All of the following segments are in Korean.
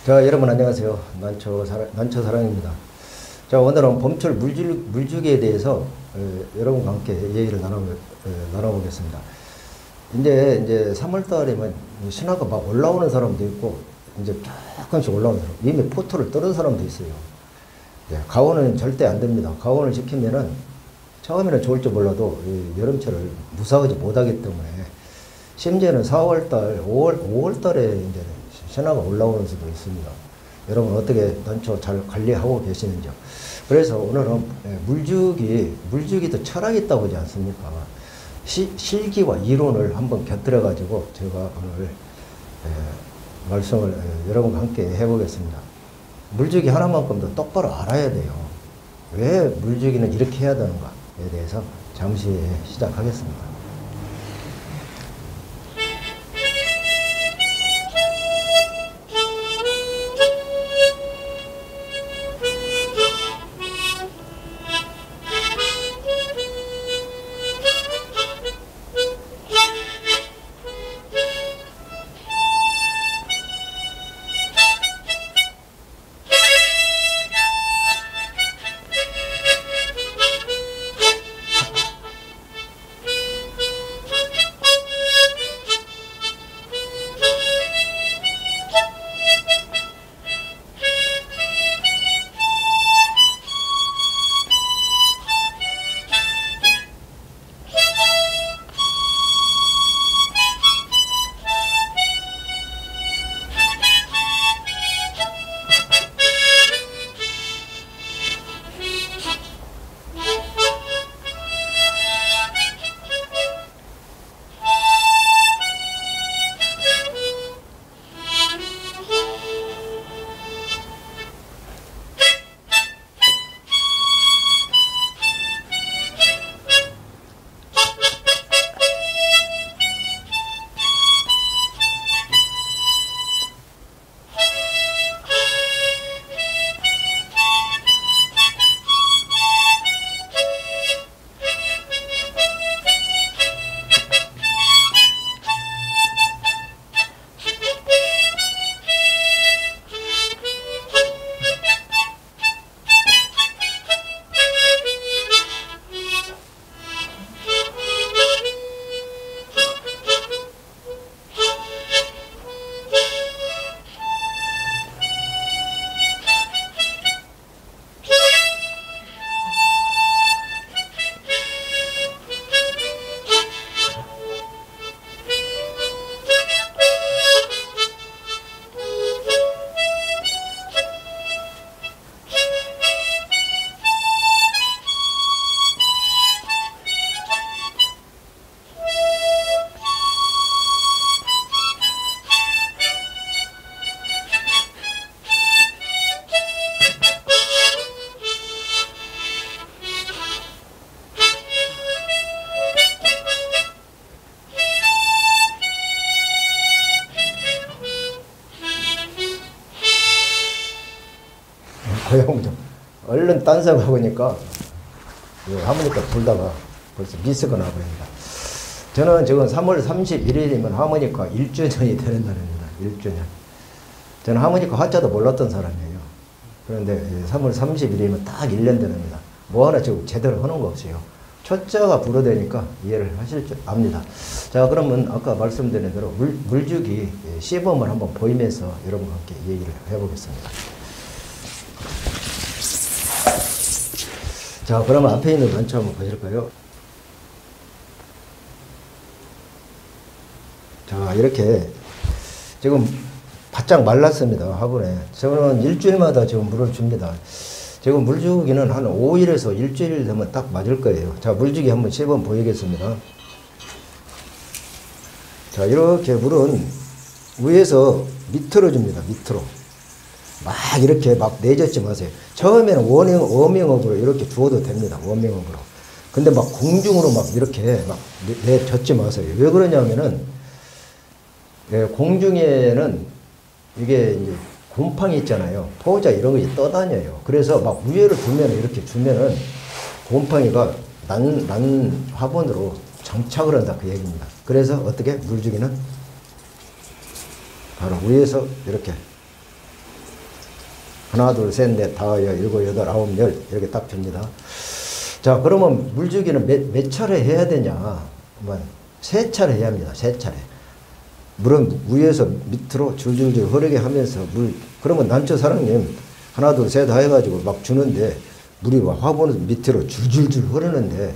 자, 여러분 안녕하세요. 난초사랑입니다. 자, 오늘은 봄철 물주기에 대해서 여러분과 함께 얘기를 나눠보겠습니다. 이제 3월 달이면 신화가 막 올라오는 사람도 있고, 이제 조금씩 올라오는 사람, 이미 포토를 떨은 사람도 있어요. 네, 가온은 절대 안 됩니다. 가온을 지키면은 처음에는 좋을지 몰라도 여름철을 무사하지 못하기 때문에, 심지어는 4월달, 5월달에 이제 신화가 올라오는 수도 있습니다. 여러분 어떻게 난초 잘 관리하고 계시는지요? 그래서 오늘은 물주기도 철학이 있다고 하지 않습니까? 실기와 이론을 한번 곁들여 가지고 제가 오늘 말씀을 여러분과 함께 해보겠습니다. 물주기 하나만큼도 똑바로 알아야 돼요. 왜 물주기는 이렇게 해야 되는가에 대해서 잠시 시작하겠습니다. 고용좀 얼른 딴 생각하고 하니까 하모니카 불다가 벌써 미스가 나버립니다. 저는 지금 3월 31일이면 하모니카 1주년이 되는 날입니다. 1주년. 저는 하모니카 화자도 몰랐던 사람이에요. 그런데 3월 31일이면 딱 1년 되랍니다. 뭐 하나 지금 제대로 하는 거 없어요. 초자가 불어대니까 이해를 하실 줄 압니다. 자, 그러면 아까 말씀드린 대로 물주기 시범을 한번 보이면서 여러분과 함께 얘기를 해보겠습니다. 자, 그러면 앞에 있는 난초 한번 보실까요? 자, 이렇게 지금 바짝 말랐습니다. 화분에. 저는 일주일마다 지금 물을 줍니다. 지금 물주기는 한 5일에서 일주일 되면 딱 맞을 거예요. 자, 물주기 한번 시범 보이겠습니다. 자, 이렇게 물은 위에서 밑으로 줍니다. 밑으로. 막 이렇게 막 내젓지 마세요. 처음에는 워밍업으로 이렇게 주어도 됩니다. 워밍업으로. 근데 막 공중으로 막 이렇게 막 내젓지 마세요. 왜 그러냐면은 공중에는 이게 이제 곰팡이 있잖아요. 포자 이런 거 떠다녀요. 그래서 막 위에를 두면 이렇게 주면은 곰팡이가 난 화분으로 정착을 한다 그 얘기입니다. 그래서 어떻게 물주기는 바로 위에서 이렇게 하나, 둘, 셋, 넷, 다섯, 일곱, 여덟, 아홉, 열 이렇게 딱 줍니다. 자, 그러면 물주기는 몇 차례 해야 되냐? 세 차례 해야 합니다. 세 차례. 물은 위에서 밑으로 줄줄줄 흐르게 하면서 그러면 난초사랑님 하나, 둘, 셋 해가지고 막 주는데 물이 화분 밑으로 줄줄줄 흐르는데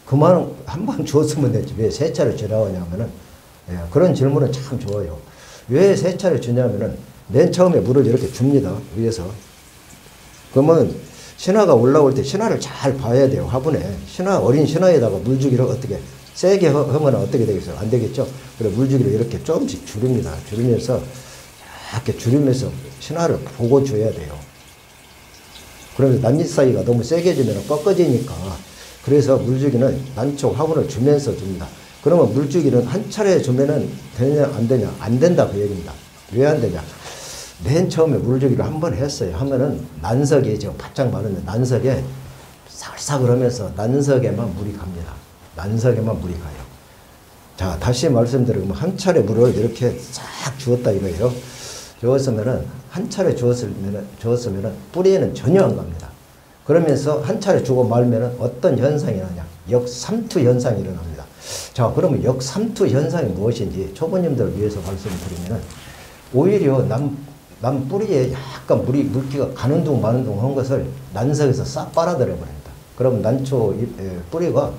그만 한 번 주었으면 됐지. 왜 세 차례 주라고 하냐면은, 예, 그런 질문은 참 좋아요. 왜 세 차례 주냐면은 맨 처음에 물을 이렇게 줍니다. 위에서. 그러면 신화가 올라올 때 신화를 잘 봐야 돼요. 화분에. 어린 신화에다가 물주기를 어떻게 세게 하면 어떻게 되겠어요? 안 되겠죠? 그래 물주기를 이렇게 조금씩 줄입니다. 줄이면서 이렇게 줄이면서 신화를 보고 줘야 돼요. 그러면 난잎 사이가 너무 세게 주면 꺾어지니까. 그래서 물주기는 난초 화분을 주면서 줍니다. 그러면 물주기는 한 차례 주면은 되냐 안 되냐? 안 된다 그 얘기입니다. 왜 안 되냐? 맨 처음에 물주기를 한 번 했어요. 하면은 난석이 지금 바짝 마른데 난석에 사글사글 하면서 난석에만 물이 갑니다. 난석에만 물이 가요. 자, 다시 말씀드리면 한 차례 물을 이렇게 싹 주었다 이거예요. 주었으면은 한 차례 주었으면은 뿌리에는 전혀 안 갑니다. 그러면서 한 차례 주고 말면은 어떤 현상이 나냐? 역삼투 현상이 일어납니다. 자, 그러면 역삼투 현상이 무엇인지 초보님들을 위해서 말씀드리면은 오히려 남 뿌리에 약간 물기가 가는 둥 마는 둥 한 것을 난석에서 싹 빨아들여 버립니다. 그럼 난초 뿌리가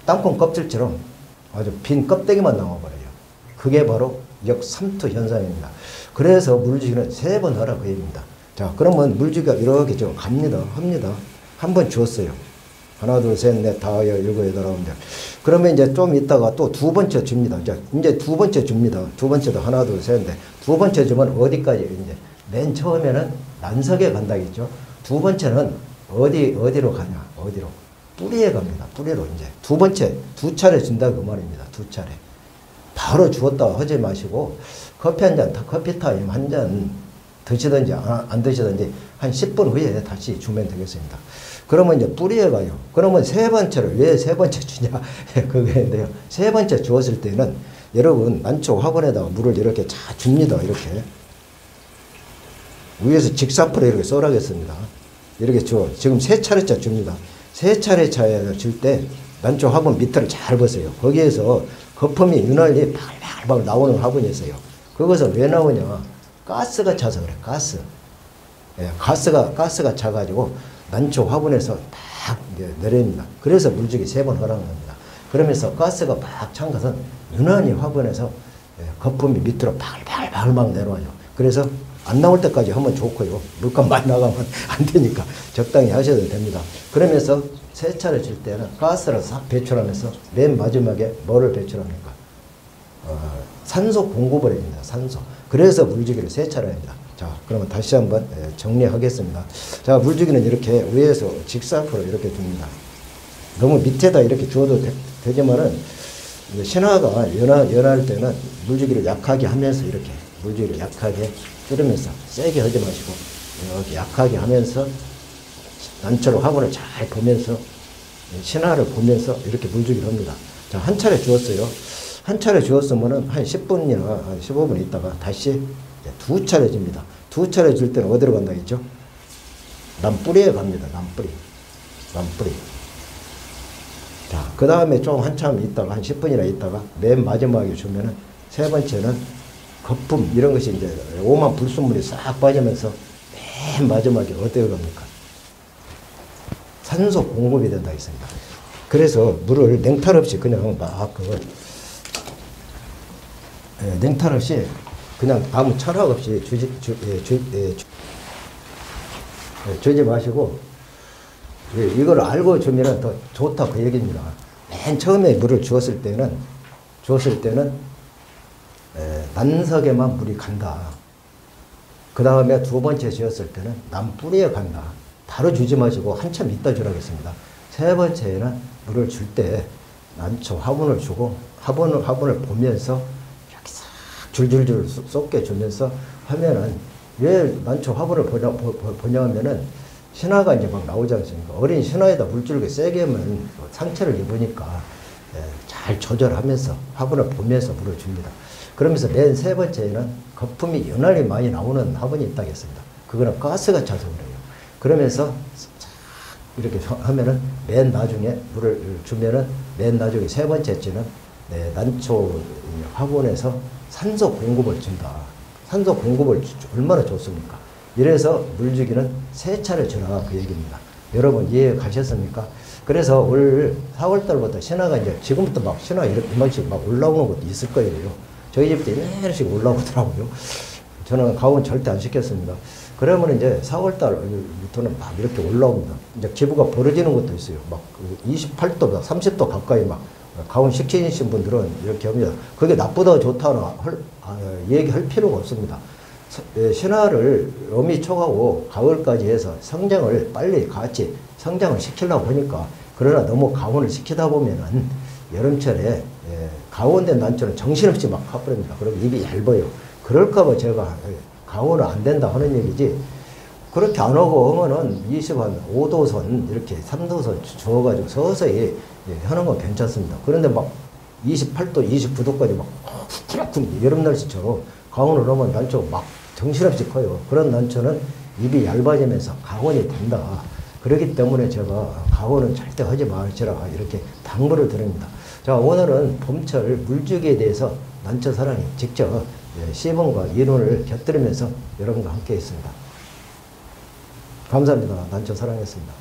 땅콩 껍질처럼 아주 빈 껍데기만 남아버려요. 그게 바로 역삼투 현상입니다. 그래서 물주기는 3번 하라 그 얘기입니다. 자, 그러면 물주기가 이렇게 좀 합니다. 한 번 주었어요. 하나, 둘, 셋, 넷, 다섯, 일곱, 여덟, 아홉, 열. 그러면 이제 좀 있다가 또 두 번째 줍니다. 이제 두 번째 줍니다. 두 번째도 하나, 둘, 셋, 넷. 두 번째 주면 어디까지? 이제 맨 처음에는 난석에 간다겠죠. 두 번째는 어디로 가냐? 어디로? 뿌리에 갑니다. 뿌리로 이제. 두 번째, 2차례 준다 그 말입니다. 2차례. 바로 주었다 하지 마시고 커피 한 잔, 커피 타임 한 잔 드시든지 안 드시든지 한 10분 후에 다시 주면 되겠습니다. 그러면 이제 뿌리에 가요. 그러면 세 번째를 왜 세 번째 주냐? 그게인데요. 세 번째 주었을 때는 여러분 난초 화분에다가 물을 이렇게 잘 줍니다. 이렇게. 위에서 직사포로 이렇게 쏘라겠습니다. 이렇게 줘. 지금 3차례차 줍니다. 3차례차에 줄 때 난초 화분 밑을 잘 보세요. 거기에서 거품이 유난히 발발발 나오는 화분이 있어요. 그것은 왜 나오냐? 가스가 차서 그래. 가스. 예, 가스가 차가지고 난초 화분에서 막 내립니다. 그래서 물주기 3번 허락한 겁니다. 그러면서 가스가 막 찬 것은 유난히 화분에서 거품이 밑으로 발발발 막 내려와요. 그래서 안 나올 때까지 하면 좋고요. 물감 많이 나가면 안 되니까 적당히 하셔도 됩니다. 그러면서 3차례 줄 때는 가스를 싹 배출하면서 맨 마지막에 뭐를 배출합니까? 산소 공급을 해줍니다. 산소. 그래서 물주기를 3차례 합니다. 자, 그러면 다시 한번 정리하겠습니다. 자, 물주기는 이렇게 위에서 직사포로 이렇게 줍니다. 너무 밑에다 이렇게 주어도 되지만은 신화가 연할 때는 물주기를 약하게 하면서 이렇게 물주기를 약하게 줄이면서 세게 하지 마시고 이렇게 약하게 하면서 난초로 화분을 잘 보면서 신화를 보면서 이렇게 물주기를 합니다. 자, 한 차례 주었어요. 한 차례 주었으면은 한 10분이나 15분 있다가 다시 2차례 줍니다. 2차례 줄 때는 어디로 간다 했죠? 남뿌리에 갑니다. 남뿌리. 자, 그 다음에 좀 한참 있다가 한 10분이나 있다가 맨 마지막에 주면은 세 번째는 거품 이런 것이 이제 오만 불순물이 싹 빠지면서 맨 마지막에 어디로 갑니까? 산소 공급이 된다 했습니다. 그래서 물을 냉탈 없이 그냥 막 냉탈 없이 그냥 아무 철학 없이 주지 마시고 이걸 알고 주면 더 좋다 그 얘기입니다. 맨 처음에 물을 주었을 때는 난석에만 물이 간다. 그 다음에 두 번째 주었을 때는 남뿌리에 간다. 바로 주지 마시고 한참 있다 주라겠습니다. 세 번째에는 물을 줄 때 난초 화분을 주고 화분을 보면서 이렇게 싹 줄줄줄 쏟게 주면서 하면은 왜 난초 화분을 보냐 하면은 신화가 이제 막 나오지 않습니까? 어린 신화에다 물줄기 세게 하면 상처를 입으니까 잘 조절하면서 화분을 보면서 물을 줍니다. 그러면서 맨 세 번째에는 거품이 유난히 많이 나오는 화분이 있다겠습니다. 그거는 가스가 차서 그래요. 그러면서 이렇게 하면은 맨 나중에 물을 주면은 맨 나중에 세 번째째는 난초 화분에서 산소 공급을 준다. 산소 공급을 얼마나 좋습니까? 이래서 물주기는 세 차례 주라 그 얘기입니다. 여러분 이해 가셨습니까? 그래서 올 4월달부터 신화가 이제 지금부터 막 신화 이만씩 막 올라오는 것도 있을 거예요. 저희 집도 이만씩 올라오더라고요. 저는 가온 절대 안 시켰습니다. 그러면 이제 4월달부터는 막 이렇게 올라옵니다. 이제 기부가 벌어지는 것도 있어요. 막 28도, 30도 가까이 막 가온 시키신 분들은 이렇게 합니다. 그게 나쁘다 좋다나 얘기할 필요가 없습니다. 신화를 어미초하고 가을까지 해서 성장을 빨리 같이 성장을 시키려고 하니까 그러나 너무 가온을 시키다 보면은 여름철에 가온된 난초는 정신없이 막 가버립니다. 그럼 입이 얇아요. 그럴까봐 제가 가온은 안 된다 하는 얘기지. 그렇게 안 하고 하면은 25도선 이렇게 3도선 저어가지고 서서히 하는 건 괜찮습니다. 그런데 막 28도, 29도까지 막 여름 날씨처럼 가온을 하면 난초가 막 정신없이 커요. 그런 난초는 입이 얇아지면서 가온이 된다. 그렇기 때문에 제가 가온은 절대 하지 마시라 이렇게 당부를 드립니다. 자, 오늘은 봄철 물주기에 대해서 난초 사랑이 직접 시범과 이론을 곁들이면서 여러분과 함께 했습니다. 감사합니다. 난초 사랑했습니다.